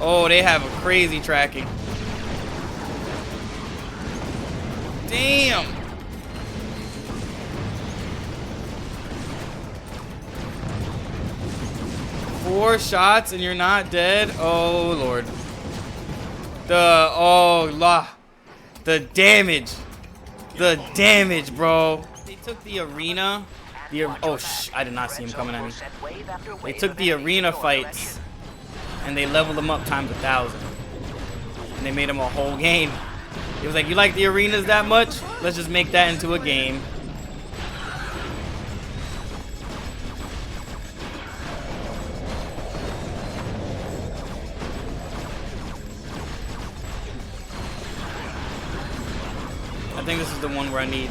Oh, they have a crazy tracking. Damn. Four shots and you're not dead. Oh Lord. The damage. The damage, bro. They took the arena. I did not see him coming at me. They took the arena fights and they leveled them up times 1,000. And they made them a whole game. It was like, you like the arenas that much? Let's just make that into a game. I think this is the one where I need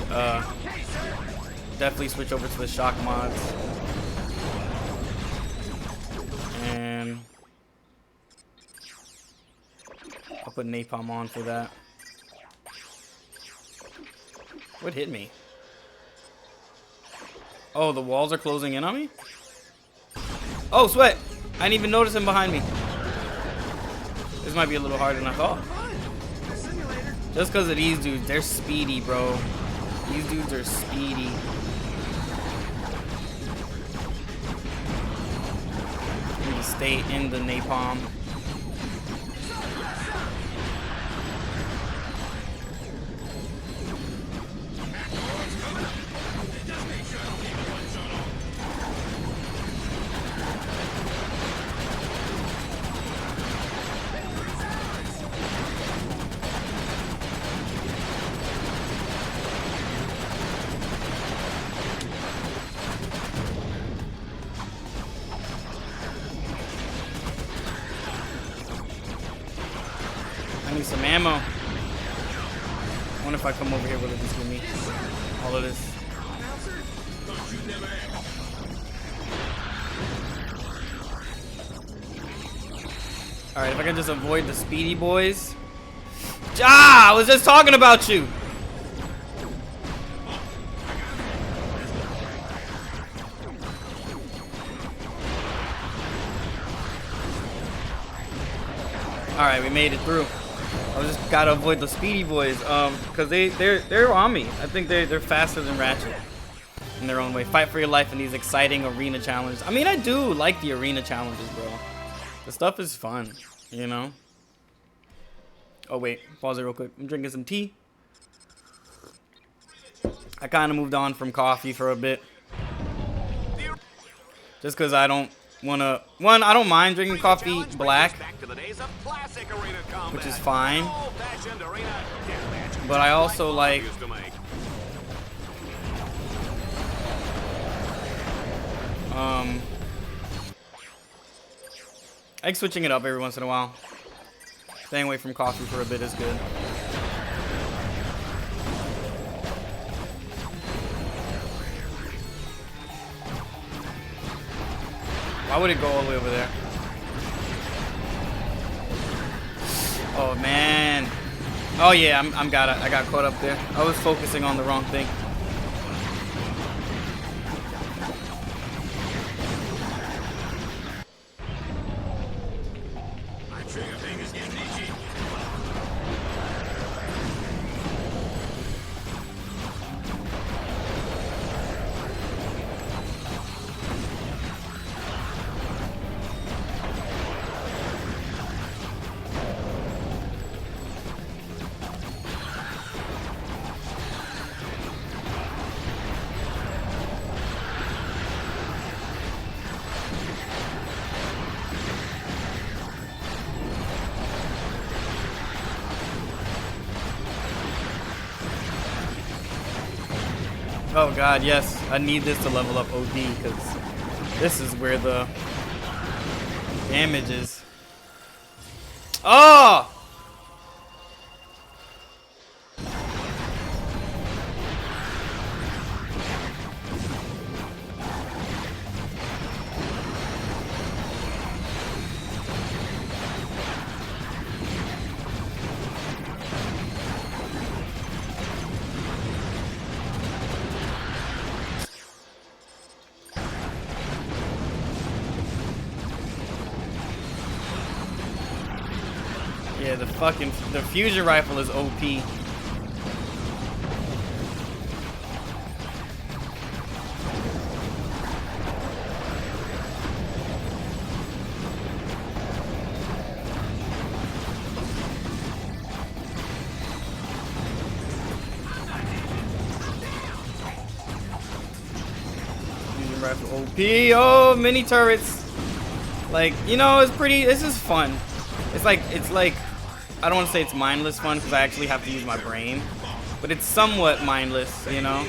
definitely switch over to the shock mods. And I'll put napalm on for that. What hit me? Oh, the walls are closing in on me? Oh, sweat! I didn't even notice him behind me. This might be a little harder than I thought. Just because of these dudes, they're speedy, bro. These dudes are speedy. Need to stay in the napalm. I need some ammo. I wonder if I come over here, will it just give me all of this? Alright, if I can just avoid the speedy boys. Ah, I was just talking about you. Alright, we made it through. I just gotta avoid the speedy boys, cause they're on me. I think they're faster than Ratchet in their own way. Fight for your life in these exciting arena challenges. I mean, I do like the arena challenges, bro. The stuff is fun, you know. Oh wait, pause it real quick. I'm drinking some tea. I kind of moved on from coffee for a bit, just cause I don't wanna. I don't mind drinking coffee black, which is fine. But I also like I like switching it up every once in a while. Staying away from coffee for a bit is good. Why would it go all the way over there? Oh man. Oh yeah, I got caught up there. I was focusing on the wrong thing. Oh god, yes. I need this to level up OD, because this is where the damage is. Oh! Yeah, the fusion rifle is OP. Fusion rifle OP. Oh, mini turrets. Like, you know, it's pretty. This is fun. It's like I don't want to say it's mindless fun because I actually have to use my brain, but it's somewhat mindless, you know.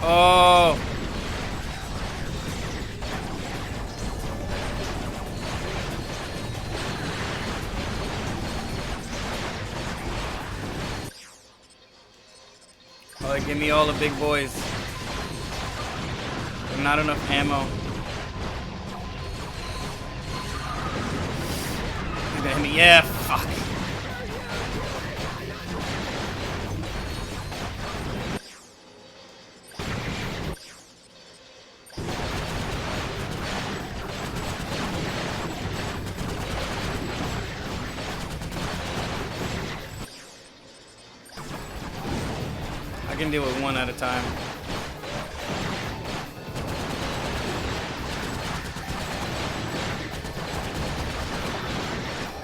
Oh. Oh, give me all the big boys. Not enough ammo. He's gonna hit me. Yeah, fuck. I can deal with one at a time.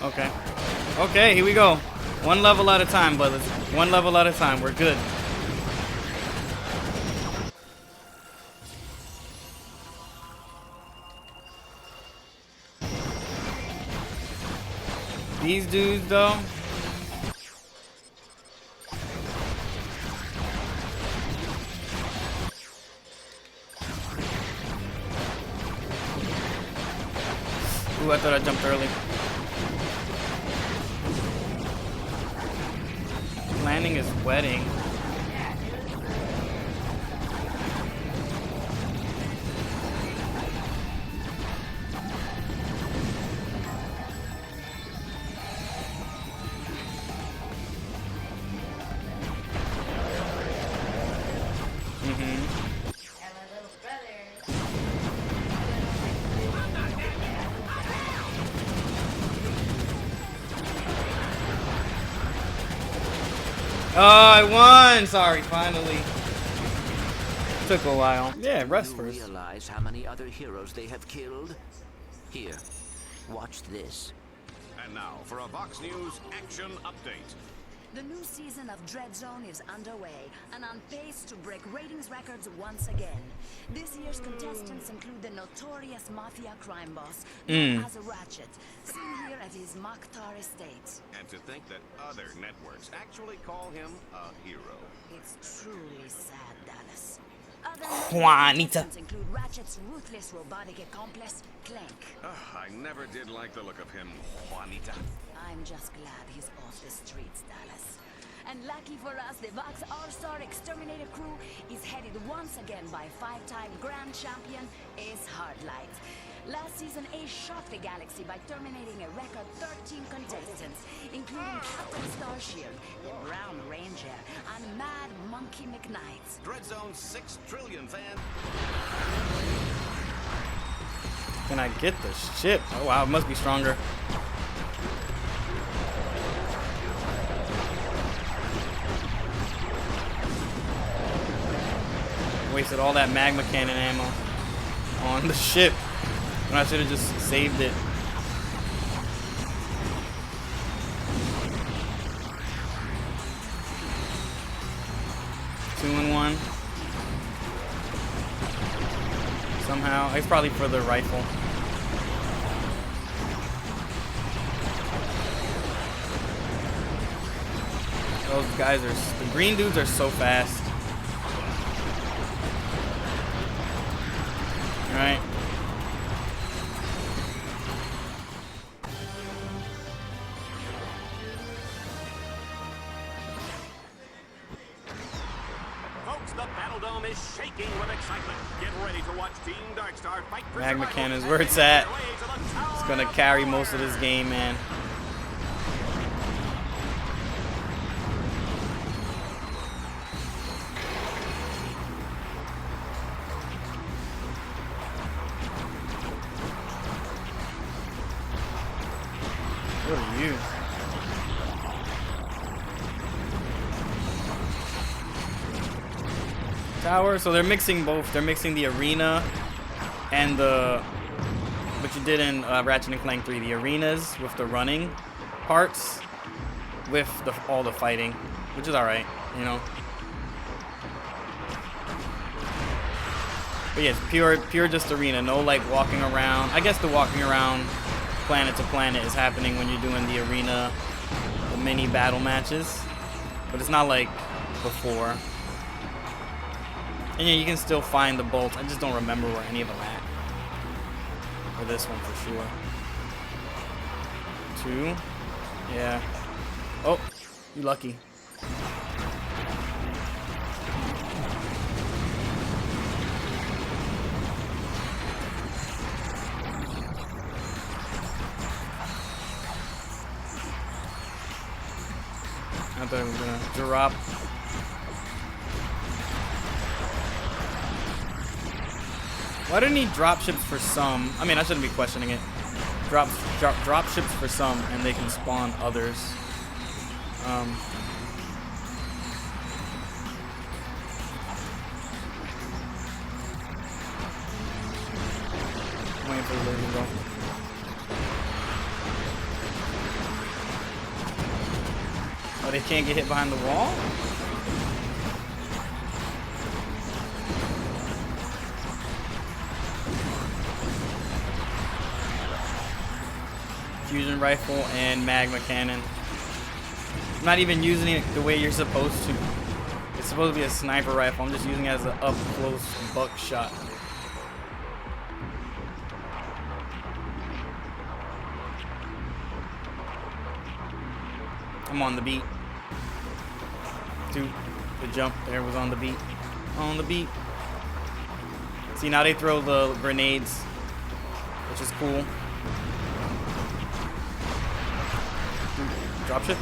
Okay. Okay, here we go. One level at a time, brothers. One level at a time. We're good. These dudes, though. Ooh, I thought I jumped early. Landing is wetting. Oh, I won! Sorry, finally. Took a while. Yeah, rest first. Do you realize how many other heroes they have killed? Here, watch this. And now for a Vox News action update. The new season of DreadZone is underway and on pace to break ratings records once again. This year's contestants include the notorious mafia crime boss known as Ratchet, seen here at his Mokhtar estate. And to think that other networks actually call him a hero. It's truly sad, Dallas. Juanita Include Ratchet's ruthless robotic accomplice, Clank. I never did like the look of him, Juanita. I'm just glad he's off the streets, Dallas. And lucky for us, the Vox All-Star Exterminator crew is headed once again by five-time Grand Champion Ace Hardlight. Last season, Ace shocked the galaxy by terminating a record 13 contestants, including Captain Starshield, the Brown Ranger, and Mad Monkey McKnight. DreadZone's 6 trillion fan. Can I get the ship? Oh wow, it must be stronger. Wasted all that magma cannon ammo on the ship when I should have just saved it. Two in one. Somehow. It's probably for the rifle. Those guys are, the green dudes are so fast. Right. Folks, the Battle Dome is shaking with excitement. Get ready to watch Team Darkstar fight for Magma survival cannon's where it's at. away to the tower It's gonna carry most of this game, man. Tower. So they're mixing both. They're mixing the arena and the what you did in Ratchet and Clank 3. The arenas with the running parts with all the fighting, which is all right, you know. But yeah, it's pure just arena. No like walking around. I guess the walking around planet to planet is happening when you're doing the arena, the mini battle matches. But it's not like before. And yeah, you can still find the bolts. I just don't remember where any of them at. For this one for sure. 2. Yeah. Oh, you lucky. I thought I was gonna drop. Why didn't he drop ships for some? I mean, I shouldn't be questioning it. Drop ships for some, and they can spawn others. Waiting for the laser to go. Oh, they can't get hit behind the wall? Fusion rifle and magma cannon. I'm not even using it the way you're supposed to. It's supposed to be a sniper rifle. I'm just using it as an up close buckshot. I'm on the beat. 2. The jump there was on the beat. On the beat. See, now they throw the grenades, which is cool. Dropship.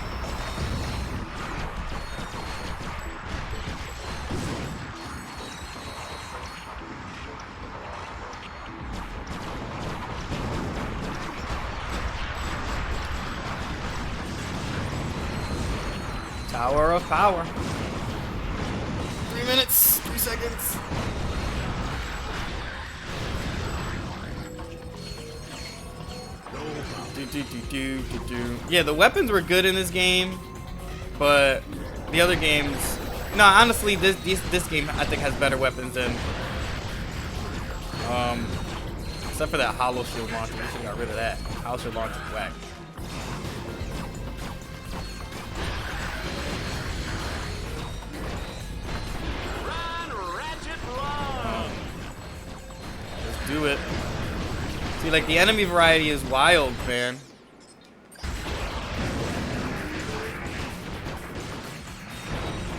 Tower of power. 3 minutes, 3 seconds. Yeah, the weapons were good in this game, but the other games, no, honestly, this game I think has better weapons than, except for that hollow shield launcher. We should have got rid of that. Hollow shield launcher is whack. Let's do it. See, like, the enemy variety is wild, man.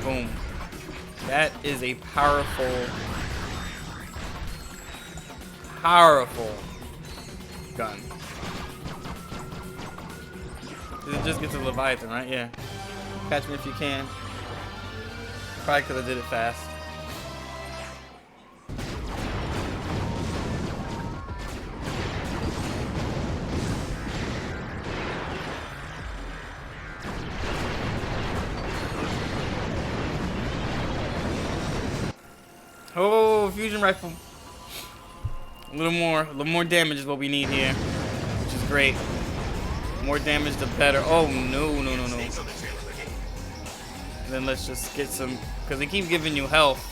Boom. That is a powerful gun. It just gets a Leviathan, right? Yeah. Catch me if you can. Probably because I did it fast. Oh, fusion rifle. A little more damage is what we need here, which is great. More damage, the better. Oh no. And then let's just get some, because they keep giving you health,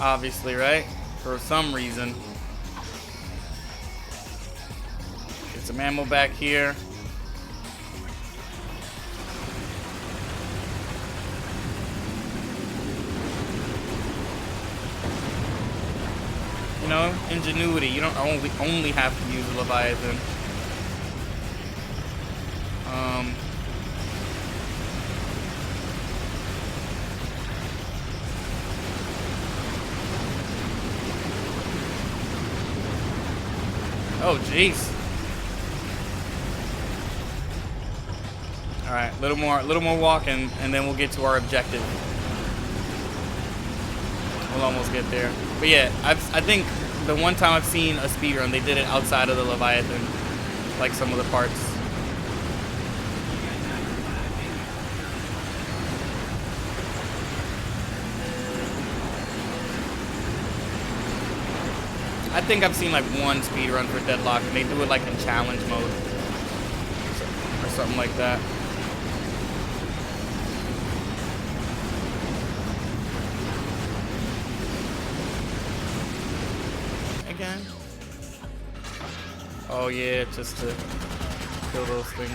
obviously, right? For some reason. Get some ammo back here. You know, ingenuity. You don't only have to use a Leviathan. Oh, jeez. All right, little more walking, and then we'll get to our objective. We'll almost get there. But yeah, I think the one time I've seen a speedrun, they did it outside of the Leviathan, like some of the parts. I think I've seen like one speed run for Deadlocked, and they do it like in challenge mode or something like that. Again. Oh yeah, just to kill those things.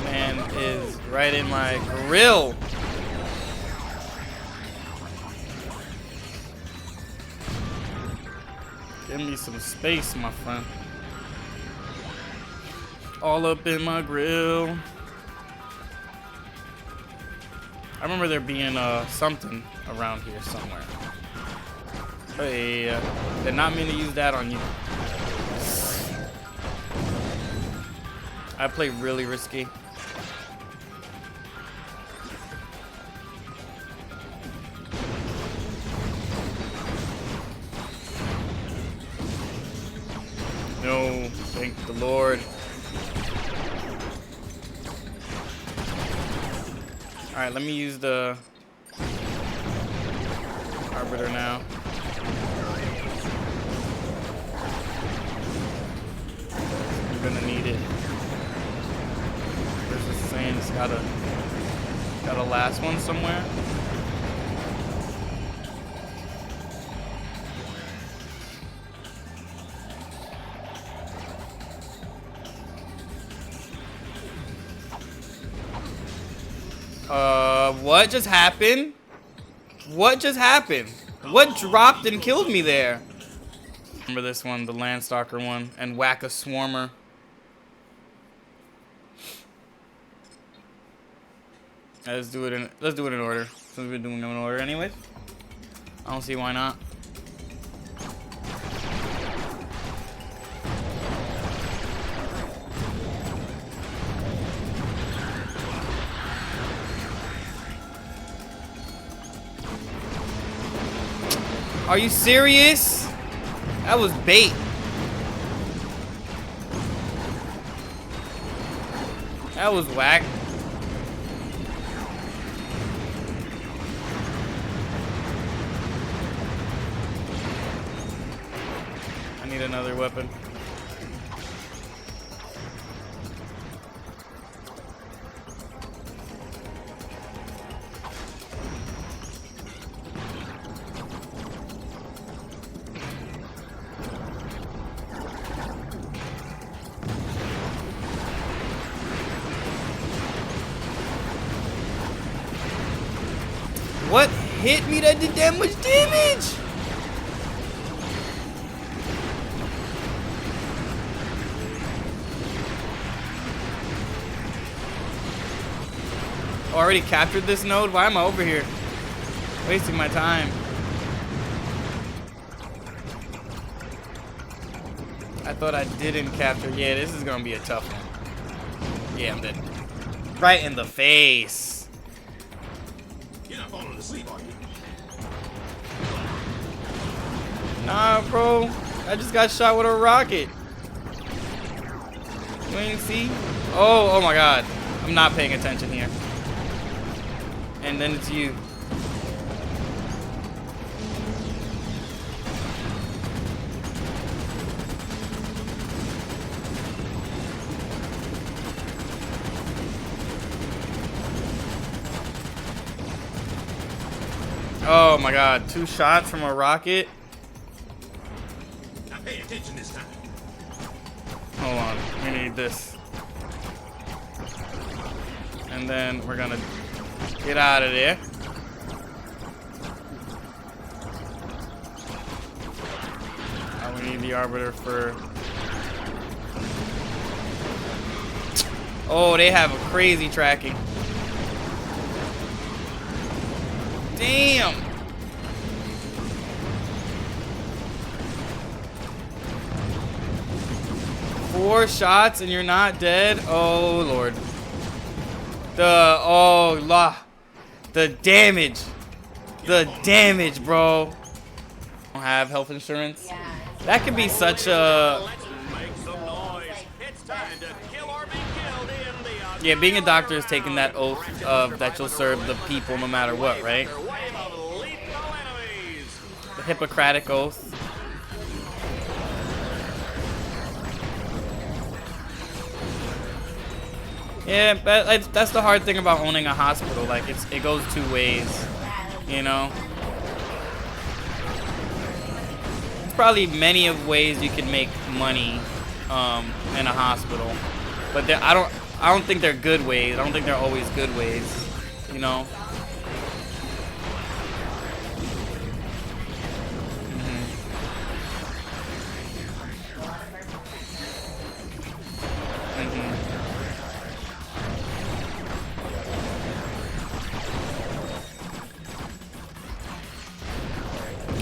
Man is right in my grill. Give me some space, my friend. All up in my grill. I remember there being something around here somewhere. Hey, did not mean to use that on you. I play really risky. No, thank the Lord. Alright, let me use the Arbiter now. You're gonna need it. There's this saying it's got a last one somewhere. What just happened? What just happened? What dropped and killed me there? Remember this one, the Landstalker one, and whack a Swarmer. Let's do it in order. Since we're doing them in order anyways. I don't see why not. Are you serious? That was bait. That was whack. I need another weapon. What hit me that did that much damage? Already captured this node? Why am I over here? Wasting my time. I thought I didn't capture. Yeah, this is gonna be a tough one. Yeah, I'm dead. Right in the face. You're not falling asleep, are you? Nah, bro. I just got shot with a rocket. You ain't see? Oh my god. I'm not paying attention here. And then it's you. Oh my god, 2 shots from a rocket. Now pay attention this time. Hold on, we need this. And then we're gonna get out of there. We need the Arbiter for... Oh, they have a crazy tracking. Damn! Four shots and you're not dead? Oh, Lord. The damage. The damage, bro. Don't have health insurance. That could be such a... Let's make some noise. It's time to kill or be killed in the Yeah, being a doctor is taking that oath of that you'll serve the people no matter what, right? wave of lethal enemies. The Hippocratic oath. Yeah, but that's the hard thing about owning a hospital. Like, it goes two ways, you know? There's probably many of ways you can make money in a hospital. But I don't think they're good ways. I don't think they're always good ways, you know?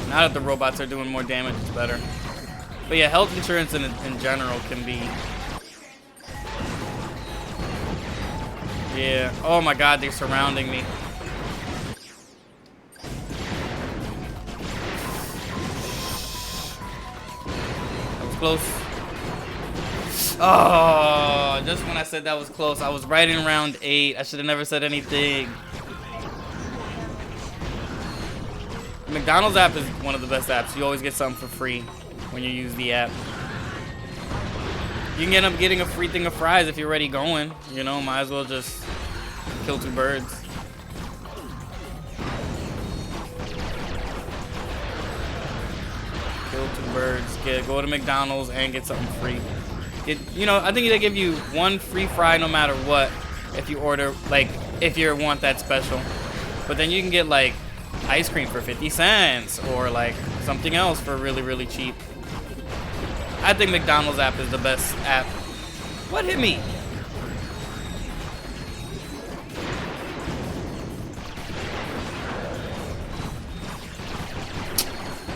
Now that the robots are doing more damage, it's better. But yeah, health insurance in general can be... Yeah. Oh my god, they're surrounding me. That was close. Oh, just when I said that was close, I was right in round 8. I should have never said anything. McDonald's app is one of the best apps. You always get something for free when you use the app. You can end up getting a free thing of fries if you're already going. You know, might as well just kill 2 birds. Kill 2 birds. Go to McDonald's and get something free. You know, I think they give you 1 free fry no matter what if you order, like, if you want that special. But then you can get, like, ice cream for 50 cents or like something else for really, really cheap. I think McDonald's app is the best app. What hit me?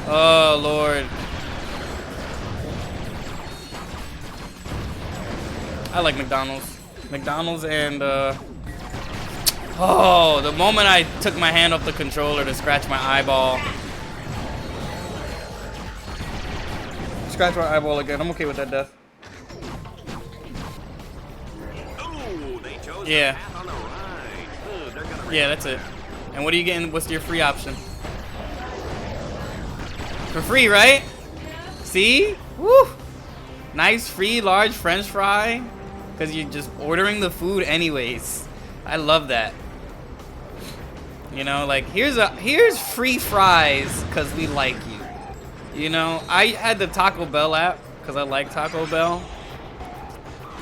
Oh, Lord. I like McDonald's. McDonald's and, oh, the moment I took my hand off the controller to scratch my eyeball. Scratch my eyeball again. I'm okay with that death. Ooh, they chose Yeah. the path on the right. Ooh, they're gonna Yeah, that's it. And what are you getting? What's your free option? For free, right? See? Woo! Nice free large French fry. Because you're just ordering the food anyways. I love that. You know, like, here's free fries because we like you. You know, I had the Taco Bell app because I like Taco Bell.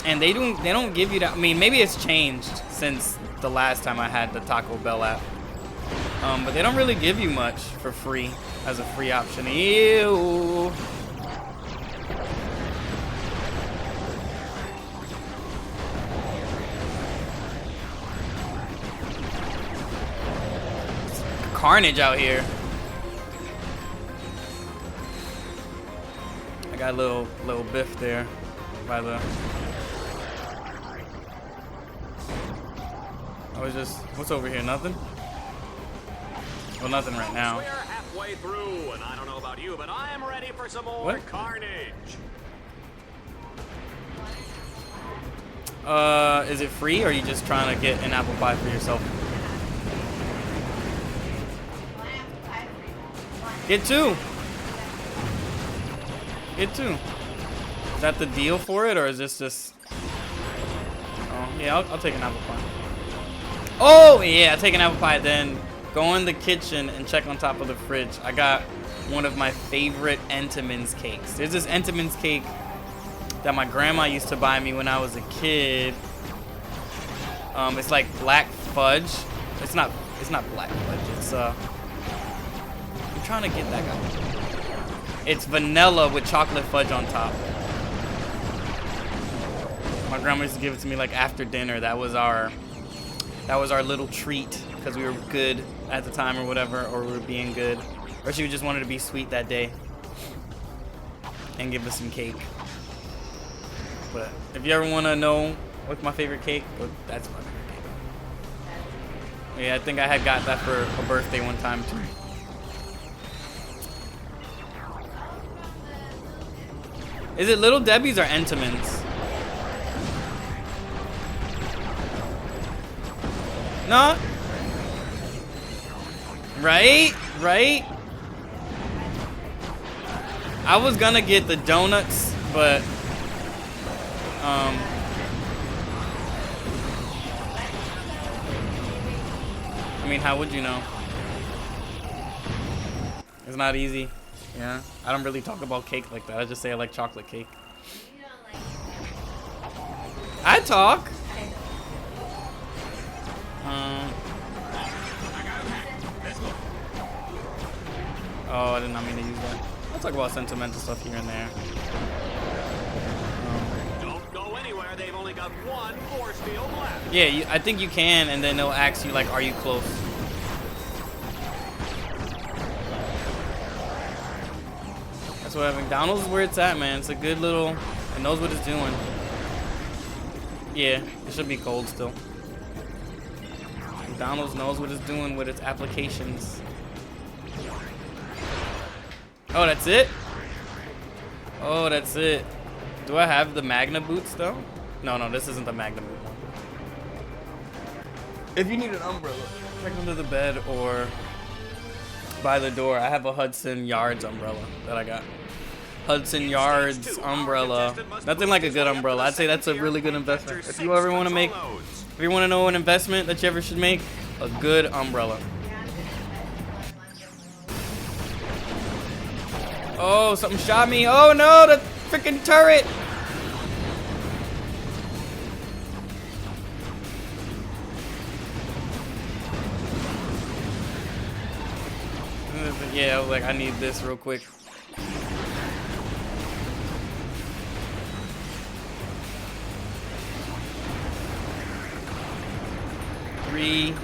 And they don't give you that. I mean, maybe it's changed since the last time I had the Taco Bell app. But they don't really give you much for free as a free option. Ew. Carnage out here. I got a little biff there by the... I was just... What's over here? Nothing? Well, nothing right now. We're halfway through, and I don't know about you, but I'm ready for some more What? carnage. Is it free, or are you just trying to get an apple pie for yourself? Get 2. Get 2. Is that the deal for it, or is this just... Oh, yeah, I'll take an apple pie. Oh, yeah, I'll take an apple pie, then go in the kitchen and check on top of the fridge. I got one of my favorite Entenmann's cakes. There's this Entenmann's cake that my grandma used to buy me when I was a kid. It's like black fudge. It's not black fudge. It's I'm trying to get that guy. It's vanilla with chocolate fudge on top. My grandma used to give it to me like after dinner. That was our little treat because we were good at the time or whatever, or we were being good, or she just wanted to be sweet that day and give us some cake. But if you ever want to know what's my favorite cake, well, that's my favorite cake. Yeah, I think I had got that for a birthday one time too. Is it Little Debbie's or Entenmann's? No? Right? Right? I was gonna get the donuts, but I mean, how would you know? It's not easy. Yeah, I don't really talk about cake like that. I just say I like chocolate cake. I talk. Oh, I did not mean to use that. I'll talk about sentimental stuff here and there. Don't go anywhere. They've only got one force field left. Yeah, I think you can, and then they'll ask you like, "Are you close?" That's what McDonald's is where it's at, man. It's a good little. It knows what it's doing. Yeah, it should be cold still. McDonald's knows what it's doing with its applications. Oh, that's it? Oh, that's it. Do I have the Magna boots though? No, this isn't the Magna boot one. If you need an umbrella, check under the bed or by the door. I have a Hudson Yards umbrella that I got. Hudson Yards umbrella. Nothing like a good umbrella. I'd say that's a really good investment. If you ever want to make, if you want to know an investment that you ever should make, a good umbrella. Oh, something shot me. Oh no, the freaking turret. Yeah, I was like, I need this real quick. Three,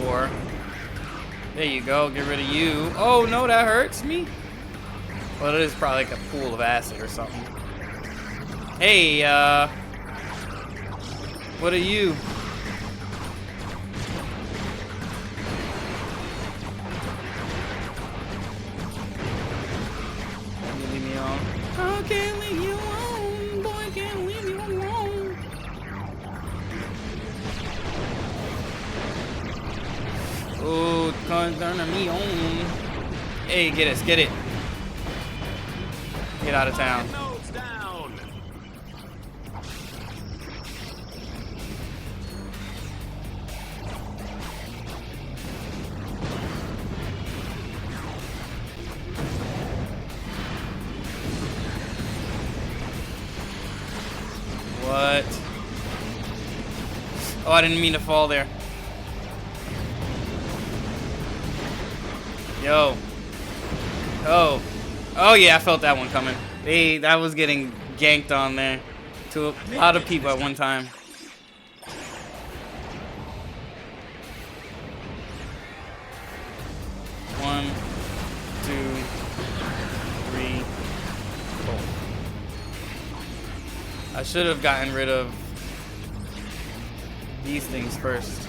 4. There you go. Get rid of you. Oh no, that hurts me. Well, it is probably like a pool of acid or something. Hey, what are you? Can you leave me alone? I can't leave you alone, boy, can't leave you alone. Oh, turn me on. Hey, get us, get it. Get out of town. What? Oh, I didn't mean to fall there. Yo. Oh. Oh yeah, I felt that one coming. Hey, that was getting ganked on there to a lot of people at one time. 1, 2, 3, 4. I should have gotten rid of these things first.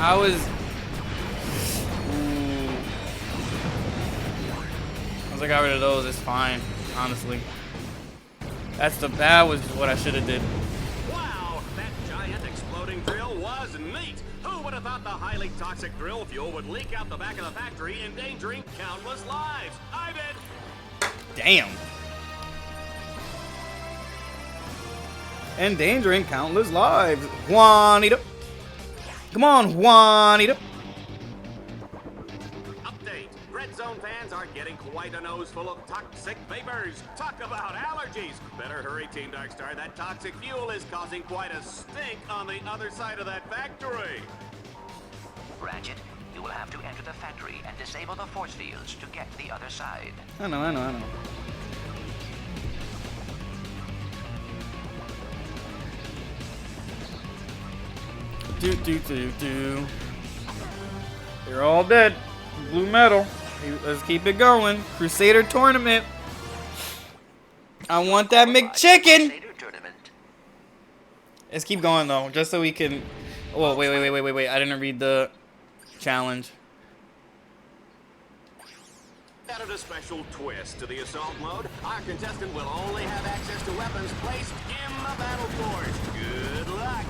I was once I got rid of those, it's fine, honestly. That was what I should have did. Wow, that giant exploding drill was neat. Who would have thought the highly toxic drill fuel would leak out the back of the factory, endangering countless lives? I did. Damn. Endangering countless lives. Juanita. Come on, Juanita. Update. DreadZone fans are getting quite a nose full of toxic vapors. Talk about allergies. Better hurry, Team Darkstar. That toxic fuel is causing quite a stink on the other side of that factory. Ratchet, you will have to enter the factory and disable the force fields to get the other side. I know. Do. They're all dead. Blue metal. Let's keep it going. Crusader tournament. I want that McChicken. Crusader tournament Let's keep going though, just so we can. Oh wait. I didn't read the challenge. Added a special twist to the assault mode. Our contestant will only have access to weapons placed in the battle forge. Good luck.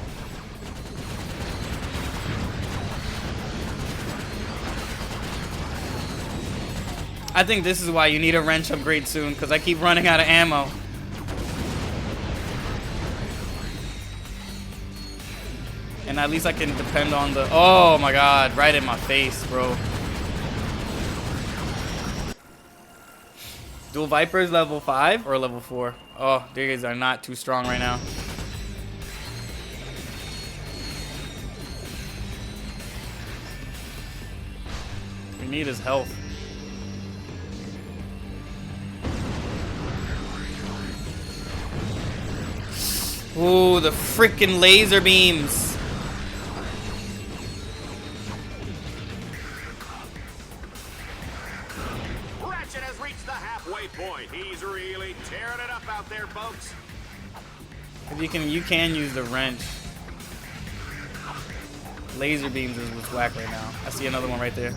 I think this is why you need a wrench upgrade soon, because I keep running out of ammo. And at least I can depend on the... Oh my god, right in my face, bro. Dual Vipers level 5 or level 4? Oh, these are not too strong right now. We need his health. Ooh, the freaking laser beams. Ratchet has reached the halfway point. He's really tearing it up out there, folks. You can use the wrench. Laser beams is what's whack right now. I see another one right there.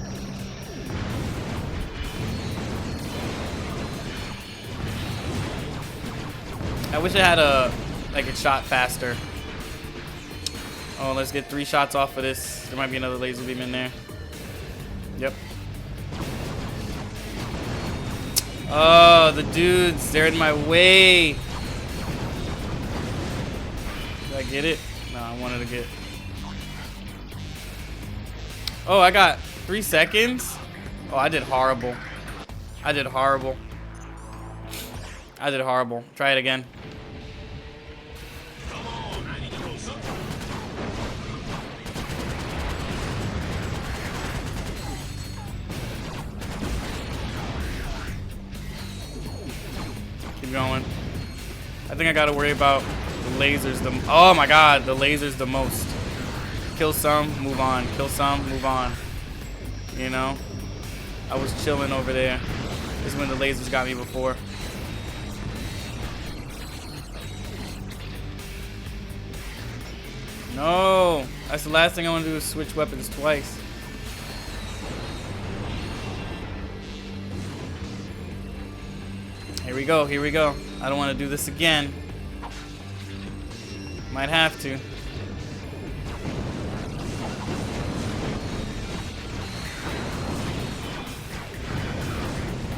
I wish I had a shot faster. Oh, let's get 3 shots off of this. There might be another laser beam in there. Yep. Oh, the dudes, they're in my way. Did I get it? No, I wanted to get. Oh, I got 3 seconds. Oh, I did horrible. I did horrible. I did horrible. Try it again. Keep going. I think I gotta worry about the lasers. Oh my god, the lasers the most. Kill some, move on. Kill some, move on. You know? I was chilling over there. This is when the lasers got me before. No! That's the last thing I want to do is switch weapons twice. Here we go, here we go. I don't want to do this again. Might have to.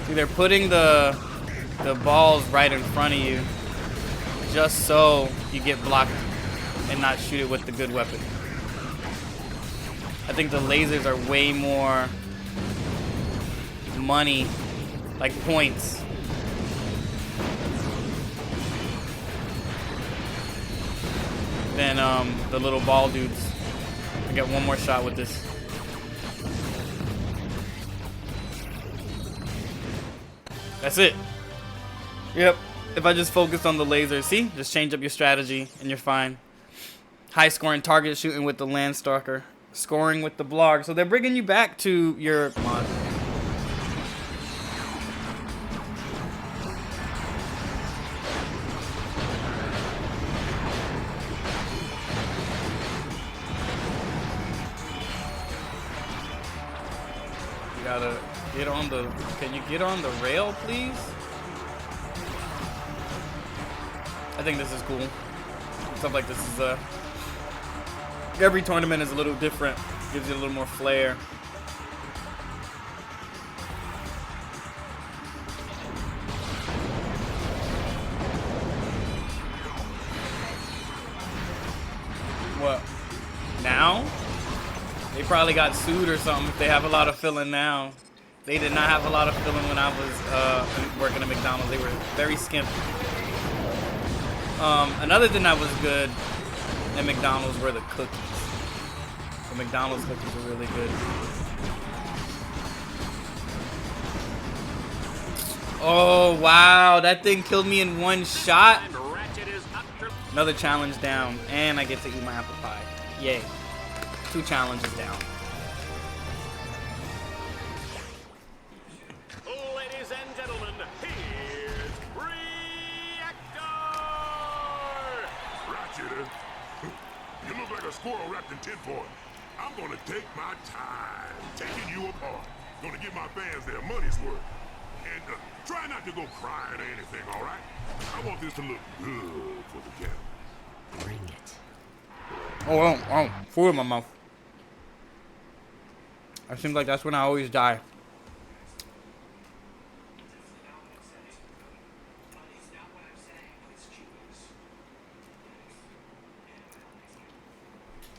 See, they're putting the balls right in front of you just so you get blocked and not shoot it with the good weapon. I think the lasers are way more money, like points. Than the little ball dudes. I get one more shot with this. That's it. Yep. If I just focus on the laser, see? Just change up your strategy and you're fine. High scoring target shooting with the Landstalker. Scoring with the Blog. So they're bringing you back to your mod. You gotta get on the... Can you get on the rail, please? I think this is cool. Stuff like this is every tournament is a little different. Gives you a little more flair. What? Now? They probably got sued or something if they have a lot of filling now. They did not have a lot of filling when I was working at McDonald's. They were very skimp. Another thing that was good at McDonald's were the cookies. The McDonald's cookies were really good. Oh, wow. That thing killed me in one shot. Another challenge down. And I get to eat my apple pie. Yay. 2 challenges down. Ladies and gentlemen, here's Reactor! Ratchet, squirrel wrapped in tinfoil. I'm gonna take my time, taking you apart. Gonna give my fans their money's worth. And try not to go crying or anything, all right? I want this to look good for the camera. Bring it. Oh, food in my mouth. It seems like that's when I always die.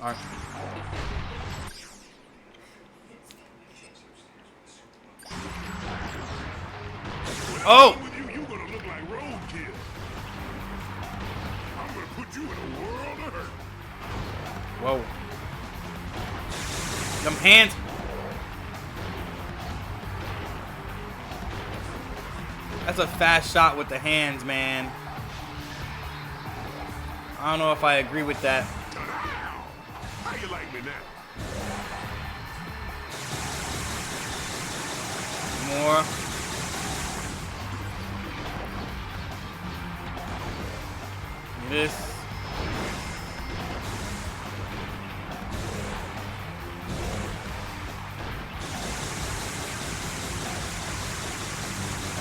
All right. Oh! With you, you're gonna look like roadkill. I'm gonna put you in a world of hurt. Whoa. Them hands. That's a fast shot with the hands, man. I don't know if I agree with that. How you like me now? More. This.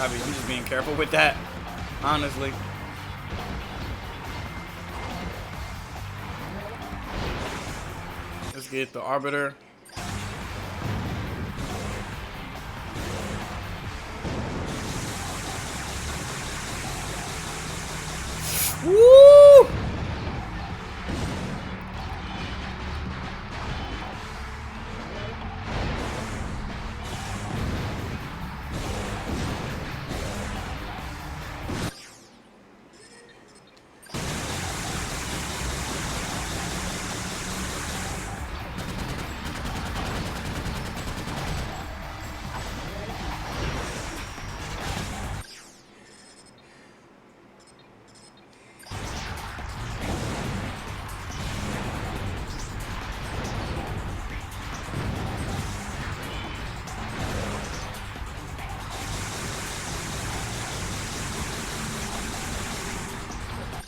I'm just being careful with that, honestly. Let's get the Arbiter. Woo!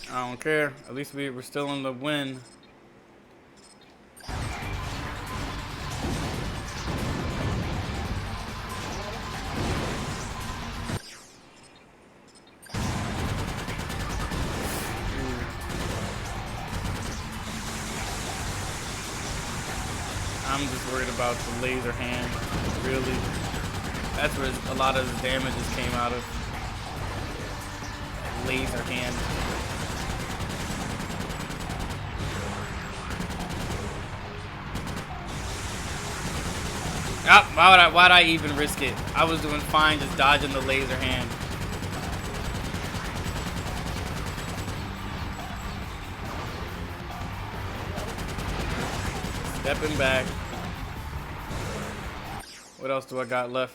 I don't care. At least we're still in the win. I'm just worried about the laser hand. Really. That's where a lot of the damages came out of. That laser hand. Oh, why'd I even risk it? I was doing fine just dodging the laser hand. Stepping back. What else do I got left?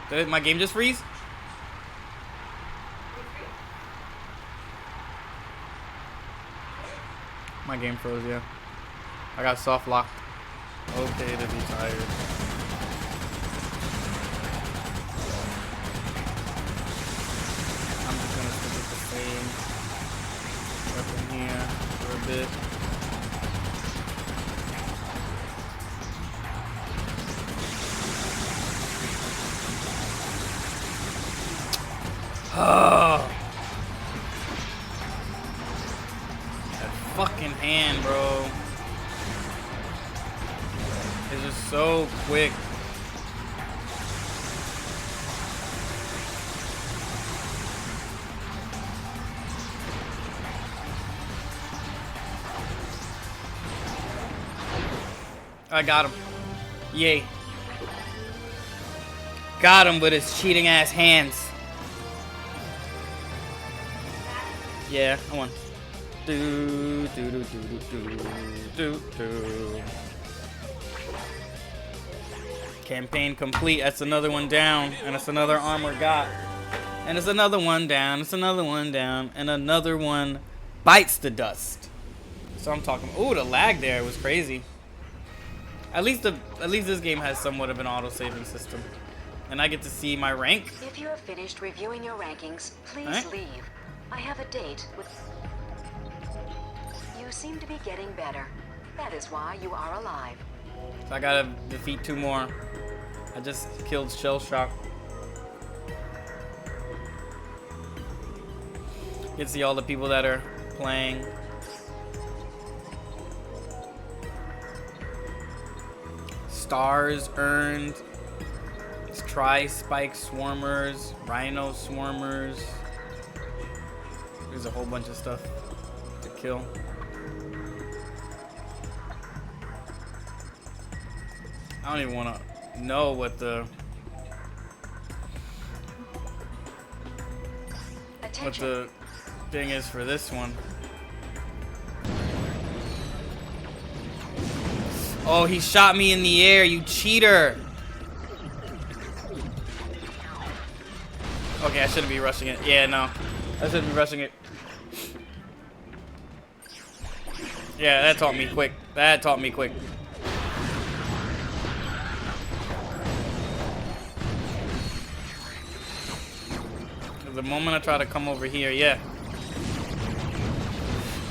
Did my game just freeze? My game froze, yeah. I got soft locked. Okay to be tired. I'm just gonna stick with the same weapon here for a bit. Oh. That fucking hand, bro. It's just so quick. I got him. Yay. Got him with his cheating ass hands. Yeah, I won. Do do do do do do do. Campaign complete. That's another one down, and it's another armor got, and it's another one down. It's another one down, and another one bites the dust. So I'm talking. Oh, the lag there was crazy. At least this game has somewhat of an auto-saving system, and I get to see my rank. If you have finished reviewing your rankings, please leave. I have a date with... You seem to be getting better. That is why you are alive. So I gotta defeat 2 more. I just killed Shell Shock. You can see all the people that are playing. Stars earned. It's Tri-Spike Swarmers, Rhino Swarmers. There's a whole bunch of stuff to kill. I don't even want to know what the thing is for this one. Oh, he shot me in the air, you cheater! Okay, I shouldn't be rushing it. Yeah, no. I shouldn't be rushing it. Yeah, that taught me quick. That taught me quick. The moment I try to come over here, yeah.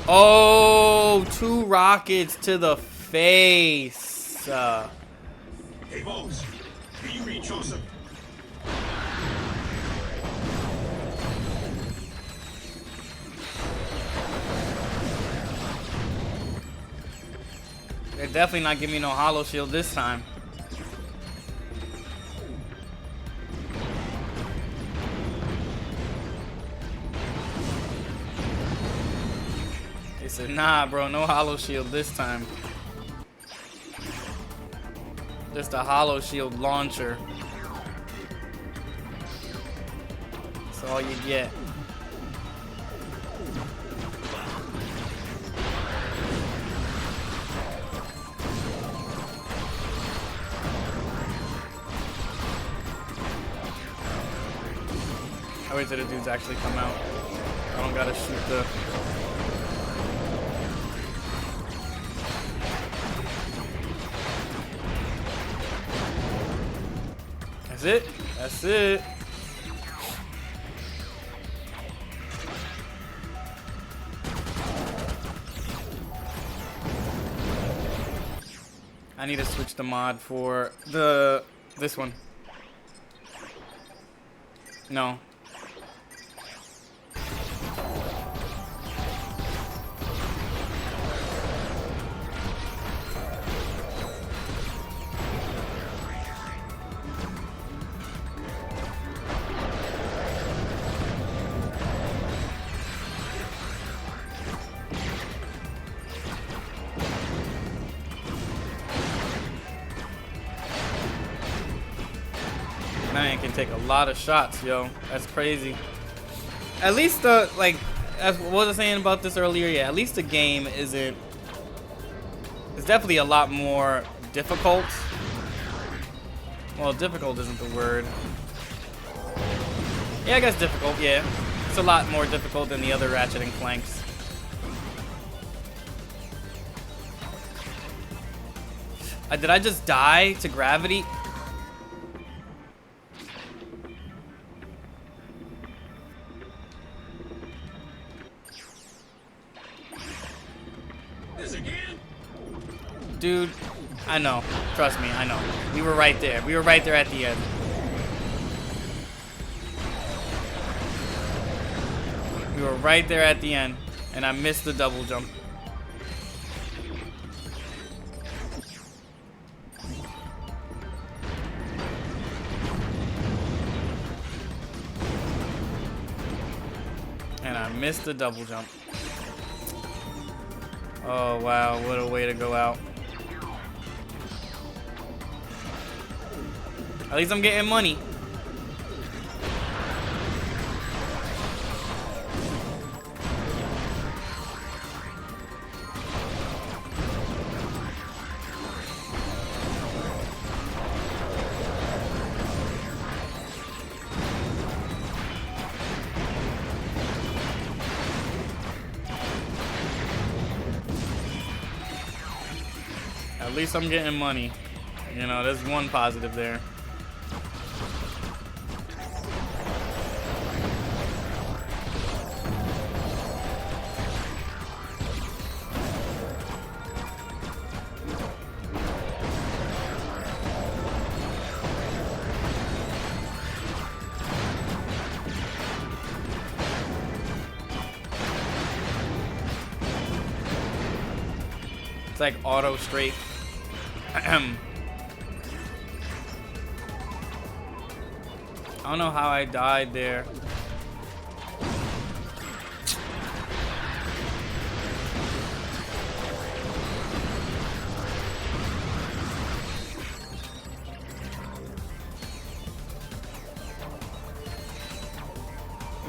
Oh, 2 rockets to the face. Hey, Vox, can you read Joseph? They're definitely not giving me no hollow shield this time. They said, nah, bro, no hollow shield this time. Just a hollow shield launcher. That's all you get. I wait till the dudes actually come out. I don't gotta shoot the... That's it. That's it. I need to switch the mod for this one. No. Man can take a lot of shots, yo. That's crazy. At least like, what was I saying about this earlier? Yeah, at least the game isn't. It's definitely a lot more difficult. Well, difficult isn't the word. Yeah, I guess difficult. Yeah, it's a lot more difficult than the other Ratchet and Clanks. Did I just die to gravity? Dude, I know. Trust me, I know. We were right there. We were right there at the end. We were right there at the end, and I missed the double jump. And I missed the double jump. Oh, wow. What a way to go out. At least I'm getting money. At least I'm getting money. You know, there's one positive there. It's like auto straight. I don't know how I died there.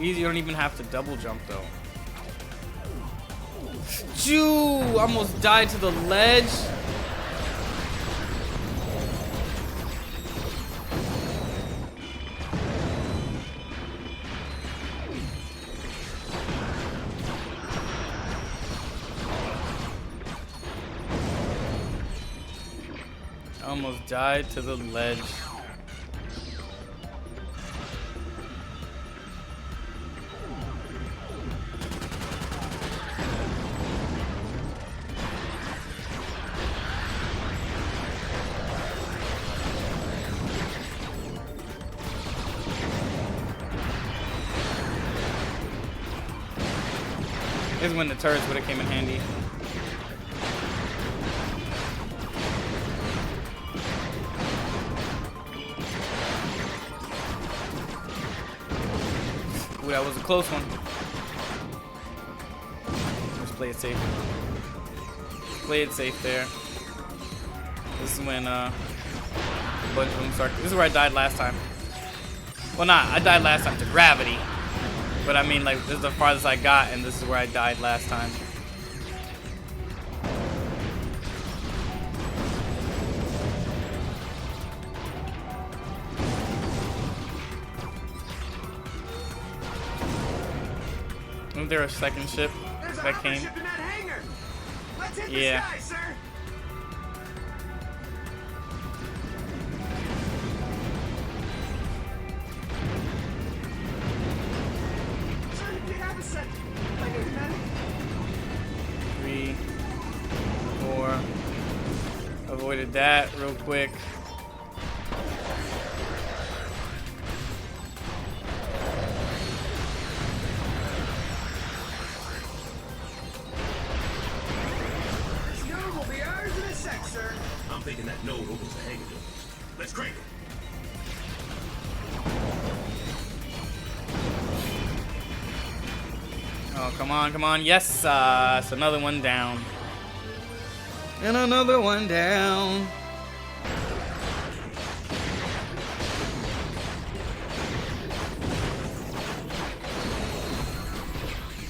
Easy, you don't even have to double jump though. Choo! Almost died to the ledge. Almost died to the ledge. This is when the turrets would have came in handy. Ooh, that was a close one. Let's play it safe. Play it safe there. This is when a bunch of them start. This is where I died last time. Well, nah, I died last time to gravity. But I mean, like, this is the farthest I got, and this is where I died last time. Isn't there a second ship that came? Ship in that hangar. Let's hit the Yeah. sky, sir. Have a second. I need a medic. 3, 4. Avoided that real quick. This node will be ours in a sec, sir. I'm thinking that node opens the hangar doors. Let's crank it. Oh, come on, come on. Yes, it's another one down. And another one down.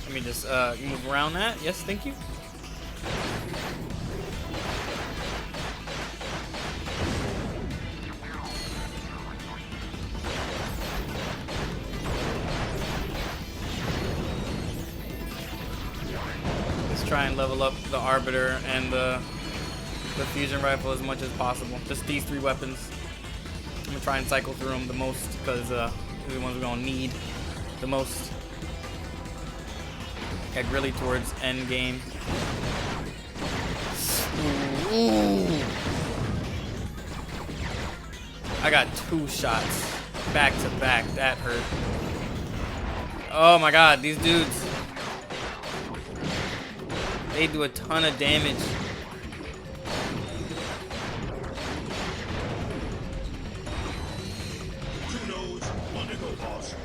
Let me just move around that. Yes, thank you. Try and level up the Arbiter and the fusion rifle as much as possible. Just these 3 weapons. I'm gonna try and cycle through them the most because these are the ones we're gonna need the most. Get really towards end game. Ooh. I got 2 shots back to back. That hurt. Oh my god, these dudes. They do a ton of damage. Two nodes, one to go, boss.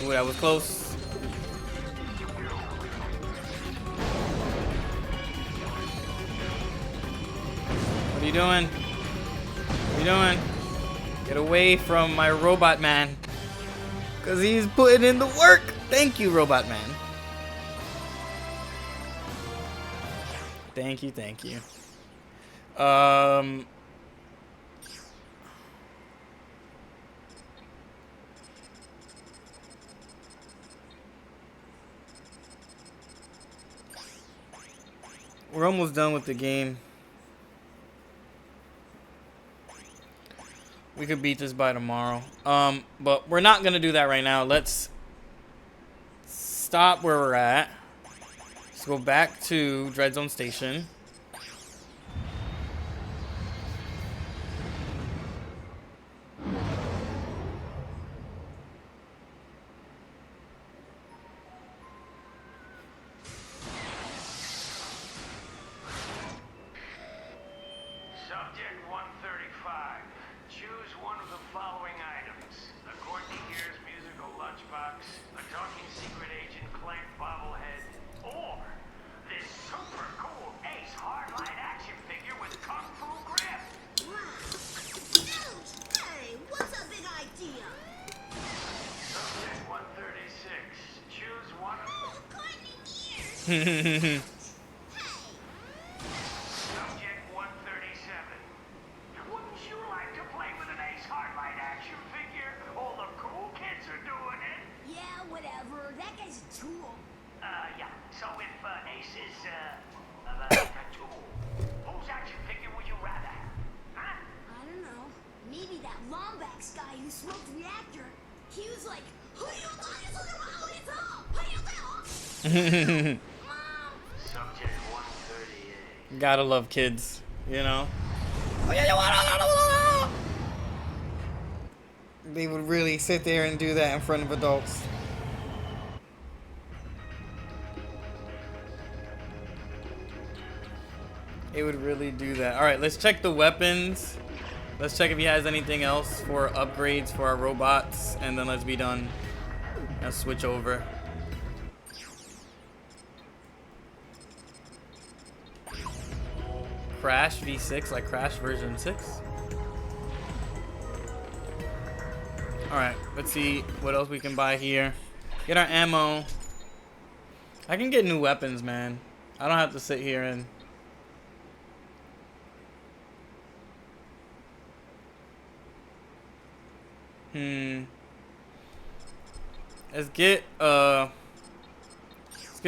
Ooh, that was close. What are you doing? What are you doing? Get away from my robot man. Because he's putting in the work. Thank you, robot man. Thank you, thank you. We're almost done with the game. We could beat this by tomorrow. But we're not gonna do that right now. Let's stop where we're at. Let's go back to DreadZone Station. Subject 135. Choose one of the following items. A Courtney Gears musical lunchbox, a talking secret agent Clank bobblehead, or this super cool Ace Hardline action figure with Kung Fu grip. Hey, what's a big idea? Subject 136. Choose one of... Courtney Gears! Subject 137. Wouldn't you like to play with an Ace Hardline action figure? All the cool kids are doing it. Yeah, whatever. That guy's a tool. Yeah. So if Ace is, a tool, whose action figure would you rather have? Huh? I don't know. Maybe that lombax guy who smoked reactor. He was like, who do you think is looking around when it's all? Who do you think? Mom! Subject 138. Gotta love kids, you know. They would really sit there and do that in front of adults. It would really do that. All right, let's check the weapons. Let's check if he has anything else for upgrades for our robots, and then let's be done. Now switch over. Crash V6, like Crash version 6. Alright, let's see what else we can buy here. Get our ammo. I can get new weapons, man. I don't have to sit here and... Let's get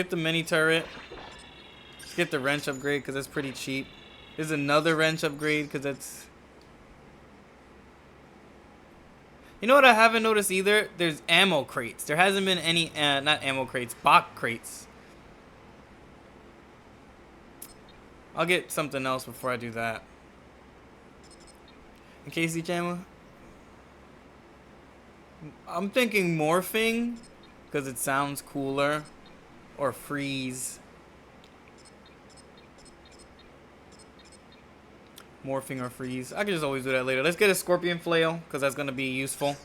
the mini turret. Let's get the wrench upgrade because that's pretty cheap. There's another wrench upgrade because that's... You know what I haven't noticed either? There's ammo crates. There hasn't been any, not ammo crates, box crates. I'll get something else before I do that. In case you channel. I'm thinking morphing because it sounds cooler, or freeze. Morphing or freeze. I can just always do that later. Let's get a scorpion flail because that's going to be useful.